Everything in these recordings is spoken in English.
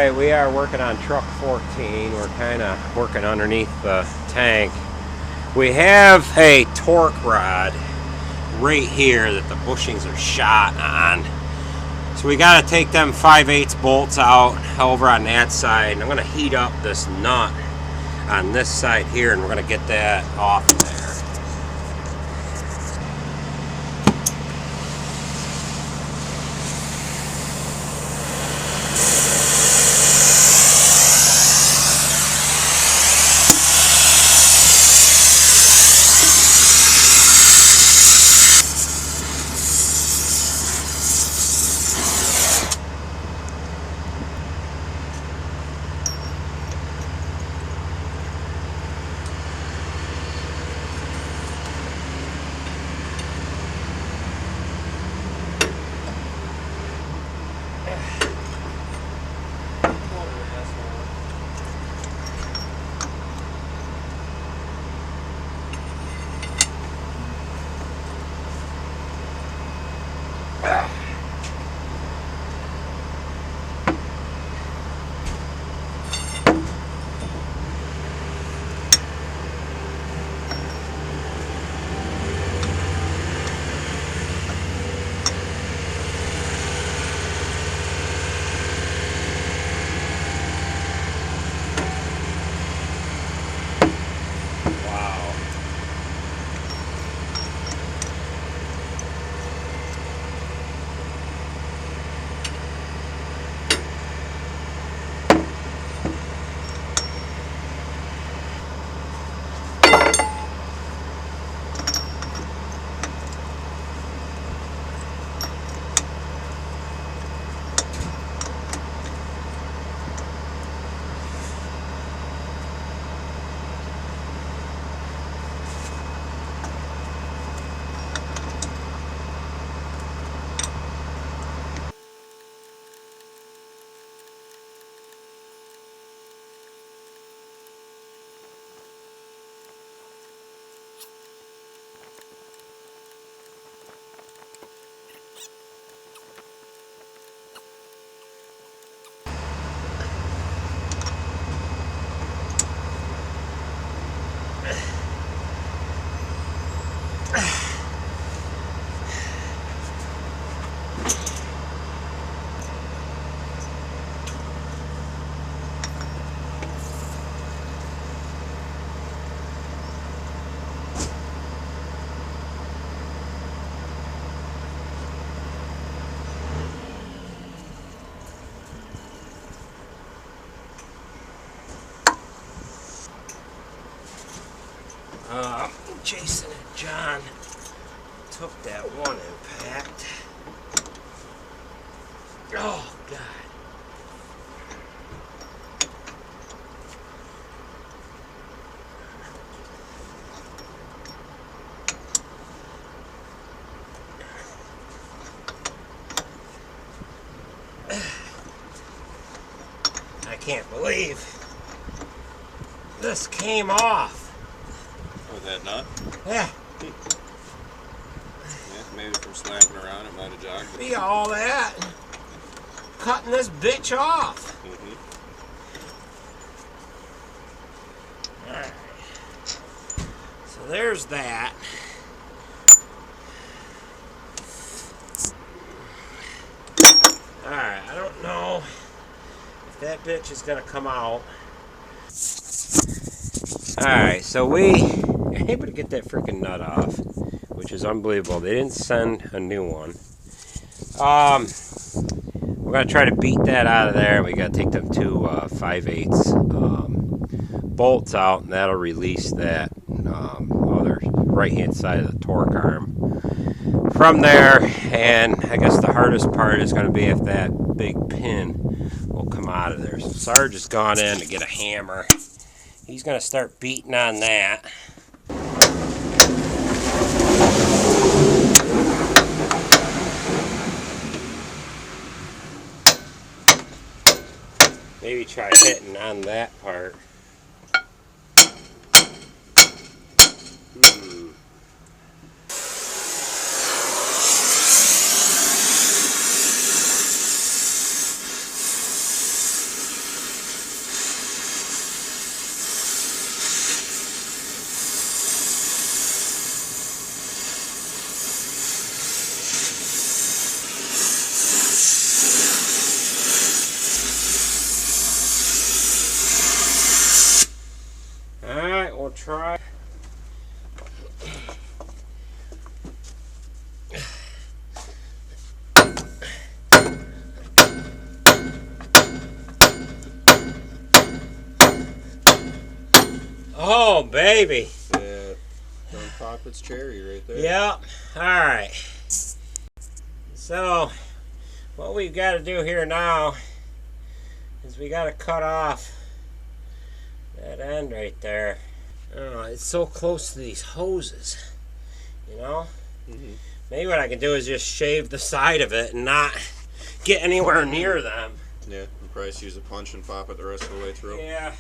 Alright, we are working on truck 14. We're kind of working underneath the tank. We have a torque rod right here that the bushings are shot on. So we got to take them 5/8 bolts out over on that side. And I'm going to heat up this nut on this side here, and we're going to get that off there. Jason and John took that one impact. Oh, God. I can't believe this came off. That nut? Yeah. Yeah, maybe from slapping around it might have jogged. See all that? Cutting this bitch off. Alright. So there's that. Alright, I don't know if that bitch is gonna come out. Alright, so we able to get that freaking nut off, which is unbelievable. They didn't send a new one. We're gonna try to beat that out of there. We gotta take them two 5/8 bolts out, and that'll release that other right hand side of the torque arm from there. And I guess the hardest part is going to be if that big pin will come out of there. So Sarge has gone in to get a hammer. He's going to start beating on that. Maybe try hitting on that part. Oh, baby. Yeah, don't pop its cherry right there. Yep. Alright. So, what we've got to do here now is we got to cut off that end right there. Oh, it's so close to these hoses, you know? Mm-hmm. Maybe what I can do is just shave the side of it and not get anywhere near them. Yeah, and probably just use a punch and pop it the rest of the way through. Yeah.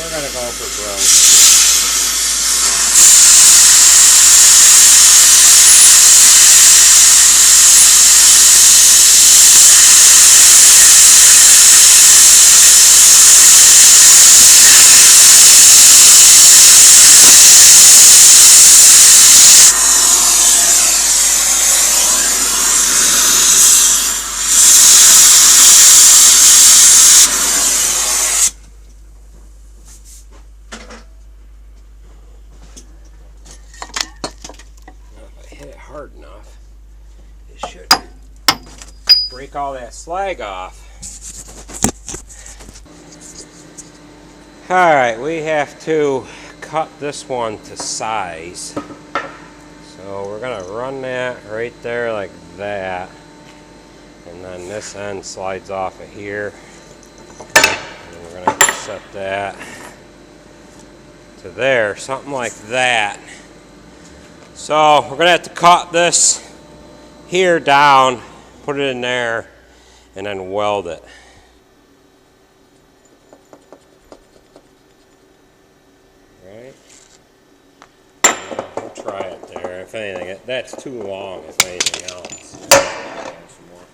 We're gonna go for broke. If I hit it hard enough, it should break all that slag off. Alright, we have to cut this one to size. So we're going to run that right there like that. And then this end slides off of here. And we're going to set that to there, something like that. So we're going to have to cut this here down, put it in there, and then weld it. Right? We'll try it there. If anything, that's too long if anything else. Some more.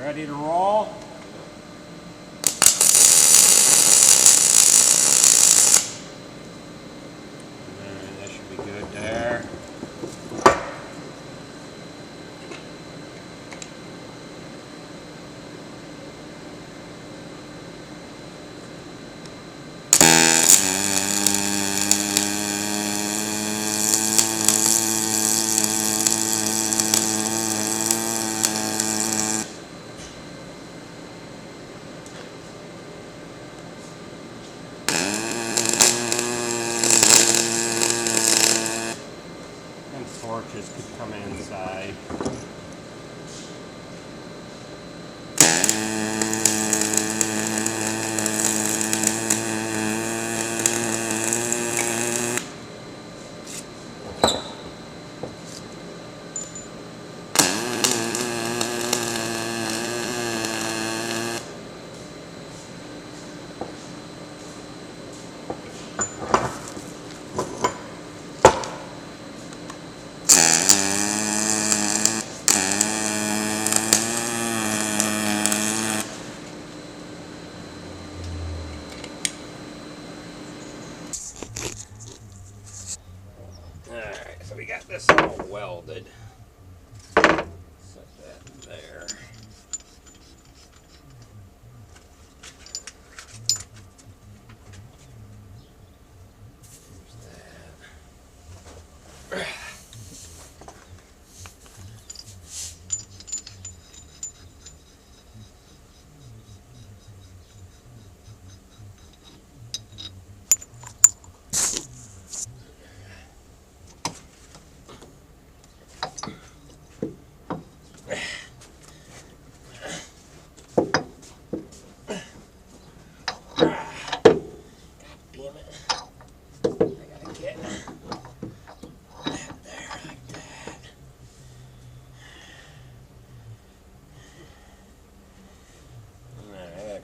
Ready to roll? Alright, that should be good there. Torches could come inside. Alright, so we got this all welded. Set that there. There's that.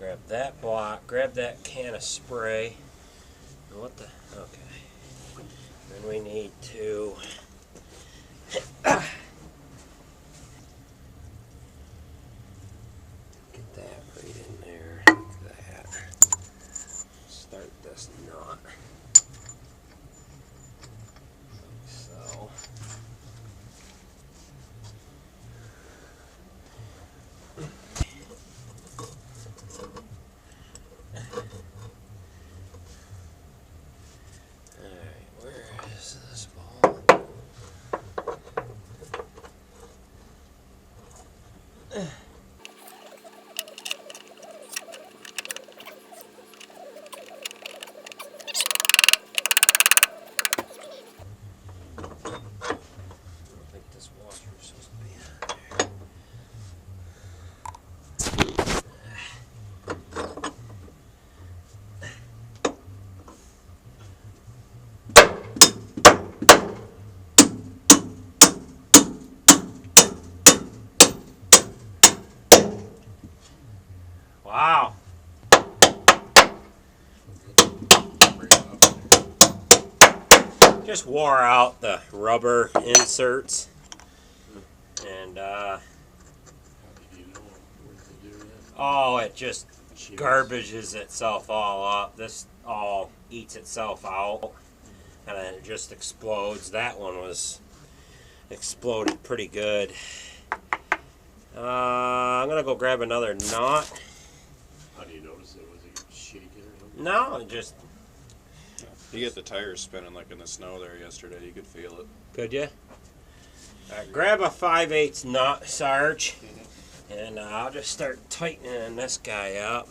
Grab that block, grab that can of spray. What the? Okay. Then we need to get that right in there, like that. Start this knot. Like so. Wow. Just wore out the rubber inserts. And, oh, it just garbages itself all up. This all eats itself out. And then it just explodes. That one was exploded pretty good. I'm going to go grab another knot. How do you notice it? Was it shaking or something? No, just... You get the tires spinning like in the snow there yesterday. You could feel it. Could you? Grab a 5/8 knot, Sarge. And I'll just start tightening this guy up.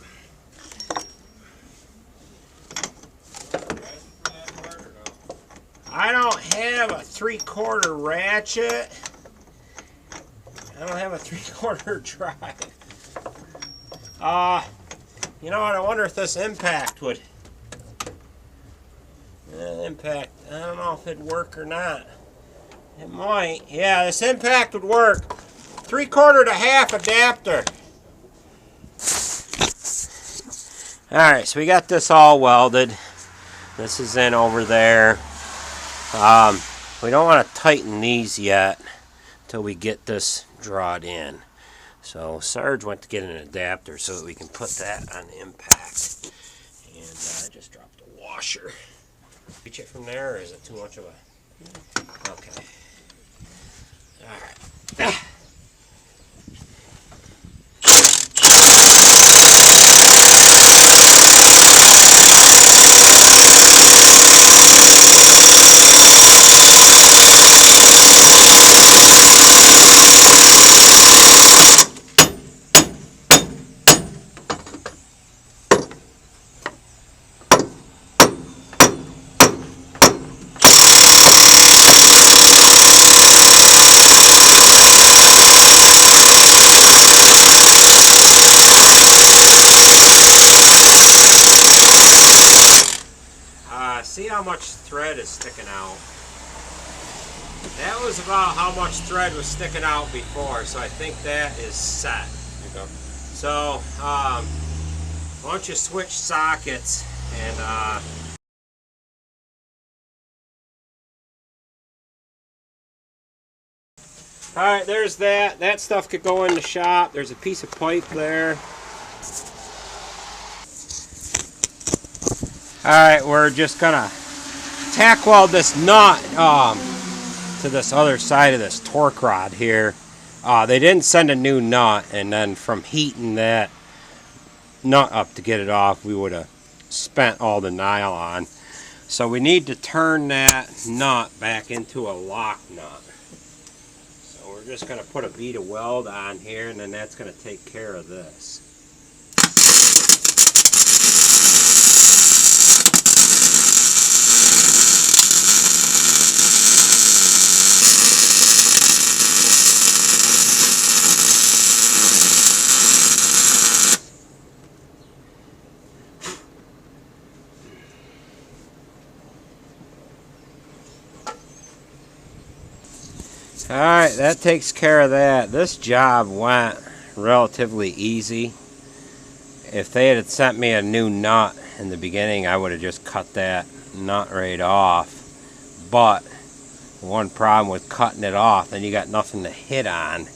I don't have a 3/4 ratchet. I don't have a 3/4 drive. You know what? I wonder if this impact would. Impact. I don't know if it'd work or not. It might. Yeah, this impact would work. 3/4 to half adapter. Alright, so we got this all welded. This is in over there. We don't want to tighten these yet until we get this drawed in. So Sarge went to get an adapter so that we can put that on the impact. And I just dropped a washer. Reach it from there, or is it too much of a... Okay. Alright. See how much thread is sticking out. That was about how much thread was sticking out before, so I think that is set. Okay. So, why don't you switch sockets and alright, there's that. That stuff could go in the shop. There's a piece of pipe there. Alright, we're just gonna tack weld this nut to this other side of this torque rod here. They didn't send a new nut, and then from heating that nut up to get it off, we would have spent all the nylon. So we need to turn that nut back into a lock nut. So we're just gonna put a bead of weld on here, and then that's gonna take care of this. Alright, that takes care of that. This job went relatively easy. if they had sent me a new nut in the beginning, I would have just cut that nut right off. But one problem with cutting it off, then you got nothing to hit on.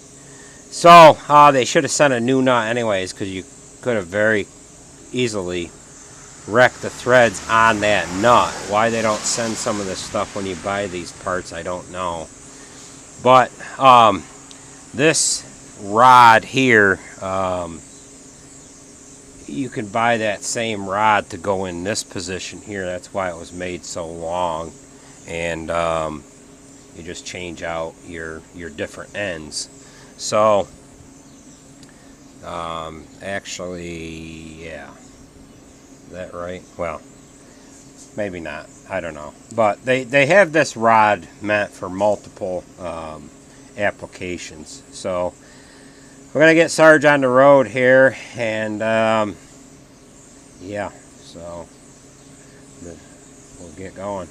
So they should have sent a new nut anyways, because you could have very easily wrecked the threads on that nut. Why they don't send some of this stuff when you buy these parts, I don't know. But this rod here, you can buy that same rod to go in this position here. That's why it was made so long. And you just change out your different ends. So actually, yeah, is that right? Well, maybe not, I don't know. But they have this rod meant for multiple applications. So we're gonna get Sarge on the road here, and yeah, so we'll get going.